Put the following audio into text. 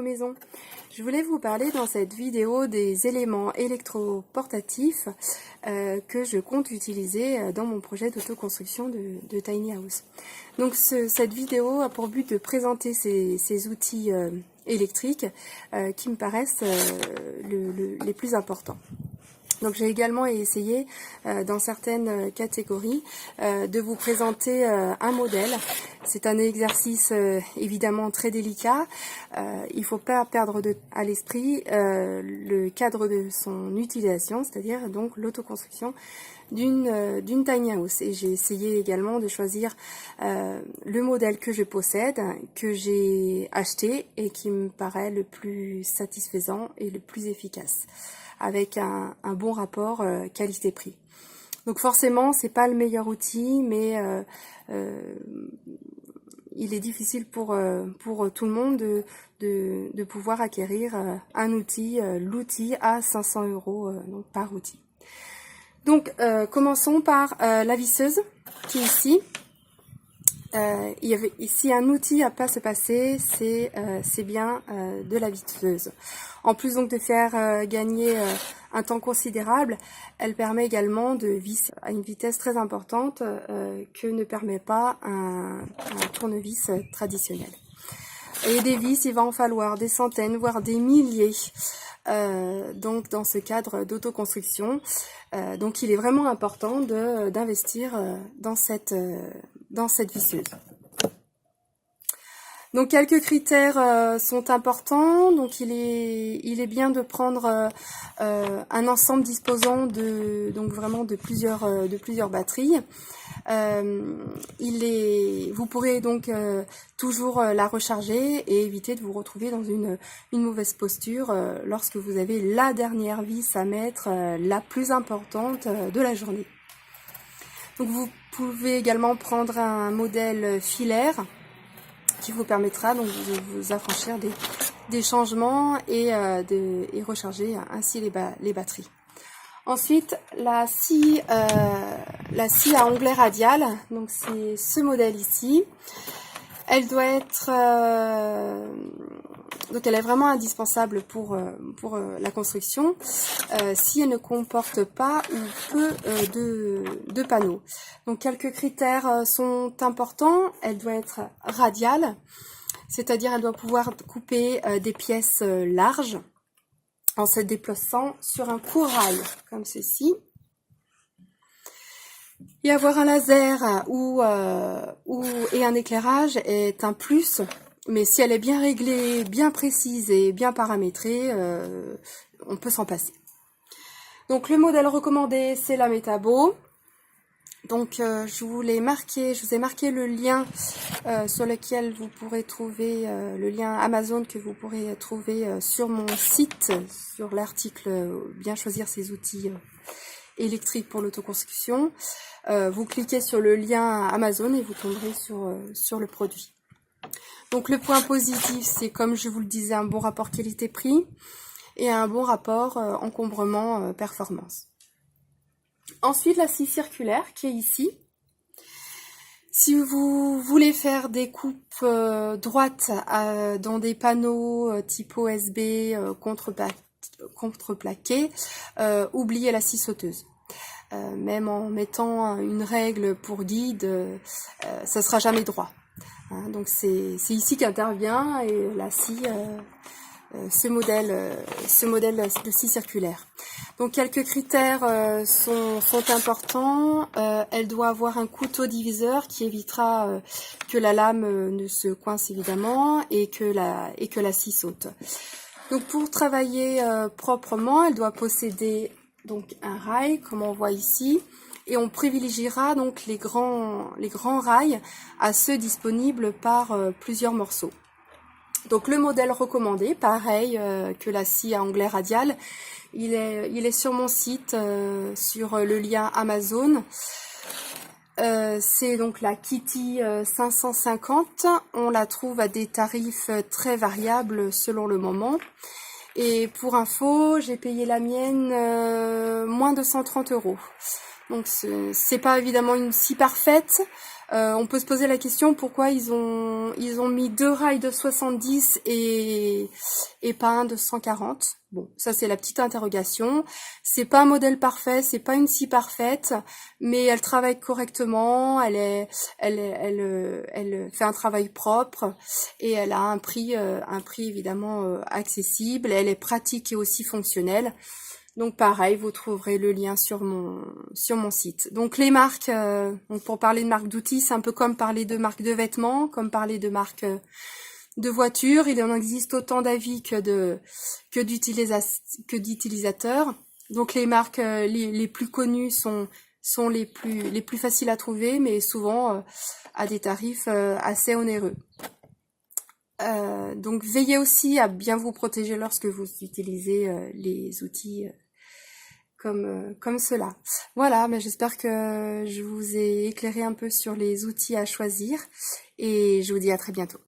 Maison. Je voulais vous parler dans cette vidéo des éléments électroportatifs que je compte utiliser dans mon projet d'autoconstruction de Tiny House. Donc cette vidéo a pour but de présenter ces outils électriques qui me paraissent les plus importants. Donc j'ai également essayé dans certaines catégories de vous présenter un modèle. C'est un exercice évidemment très délicat. Il ne faut pas perdre à l'esprit le cadre de son utilisation, c'est-à-dire donc l'autoconstruction d'une tiny house. Et j'ai essayé également de choisir le modèle que je possède, que j'ai acheté et qui me paraît le plus satisfaisant et le plus efficace, avec un bon rapport qualité-prix. Donc forcément, c'est pas le meilleur outil, mais il est difficile pour tout le monde de pouvoir acquérir un outil, l'outil à 500 € donc par outil. Donc commençons par la visseuse qui est ici. Il y avait ici un outil à pas se passer, c'est bien de la visseuse. En plus donc de faire gagner un temps considérable, elle permet également de visser à une vitesse très importante que ne permet pas un tournevis traditionnel. Et des vis, il va en falloir des centaines, voire des milliers. Donc dans ce cadre d'autoconstruction, donc il est vraiment important d'investir dans cette visseuse. Donc quelques critères sont importants. Donc il est bien de prendre un ensemble disposant de plusieurs batteries. Vous pourrez donc toujours la recharger et éviter de vous retrouver dans une mauvaise posture lorsque vous avez la dernière vis à mettre, la plus importante de la journée. Donc vous pouvez également prendre un modèle filaire qui vous permettra donc de vous affranchir des changements et recharger ainsi les batteries. Ensuite, la scie à onglet radial, donc c'est ce modèle ici. Elle doit être donc elle est vraiment indispensable pour la construction si elle ne comporte pas ou peu de panneaux. Donc quelques critères sont importants. Elle doit être radiale, c'est-à-dire elle doit pouvoir couper des pièces larges en se déplaçant sur un court rail comme ceci. Et avoir un laser et un éclairage est un plus, mais si elle est bien réglée, bien précise et bien paramétrée, on peut s'en passer. Donc le modèle recommandé, c'est la Metabo. Donc je vous ai marqué le lien sur lequel vous pourrez trouver le lien Amazon que vous pourrez trouver sur mon site, sur l'article bien choisir ses outils électriques pour l'autoconstruction. Vous cliquez sur le lien Amazon et vous tomberez sur le produit. Donc le point positif, c'est comme je vous le disais, un bon rapport qualité-prix et un bon rapport encombrement-performance. Ensuite, la scie circulaire qui est ici. Si vous voulez faire des coupes droites dans des panneaux type OSB contreplaqués, oubliez la scie sauteuse. Même en mettant une règle pour guide, ça sera jamais droit. Hein, donc c'est ici qu'intervient et la scie, ce modèle de scie circulaire. Donc quelques critères sont importants. Elle doit avoir un couteau diviseur qui évitera que la lame ne se coince évidemment et que la scie saute. Donc pour travailler proprement, elle doit posséder donc un rail comme on voit ici et on privilégiera donc les grands rails à ceux disponibles par plusieurs morceaux. Donc le modèle recommandé, pareil que la scie à onglet radial, il est sur mon site, sur le lien Amazon. C'est donc la Kitty 550. On la trouve à des tarifs très variables selon le moment. Et pour info, j'ai payé la mienne moins de 130 €. Donc c'est pas évidemment une scie parfaite, On peut se poser la question pourquoi ils ont mis 2 rails de 70 et pas un de 140. Bon, ça c'est la petite interrogation. C'est pas un modèle parfait, c'est pas une scie parfaite, mais elle travaille correctement, elle fait un travail propre et elle a un prix évidemment accessible. Elle est pratique et aussi fonctionnelle. Donc pareil, vous trouverez le lien sur mon site. Donc les marques, donc pour parler de marques d'outils, c'est un peu comme parler de marques de vêtements, comme parler de marques de voitures. Il en existe autant d'avis que d'utilisateurs. Donc les marques les plus connues sont les plus faciles à trouver, mais souvent à des tarifs assez onéreux. Donc veillez aussi à bien vous protéger lorsque vous utilisez les outils comme cela. Voilà, mais j'espère que je vous ai éclairé un peu sur les outils à choisir et je vous dis à très bientôt.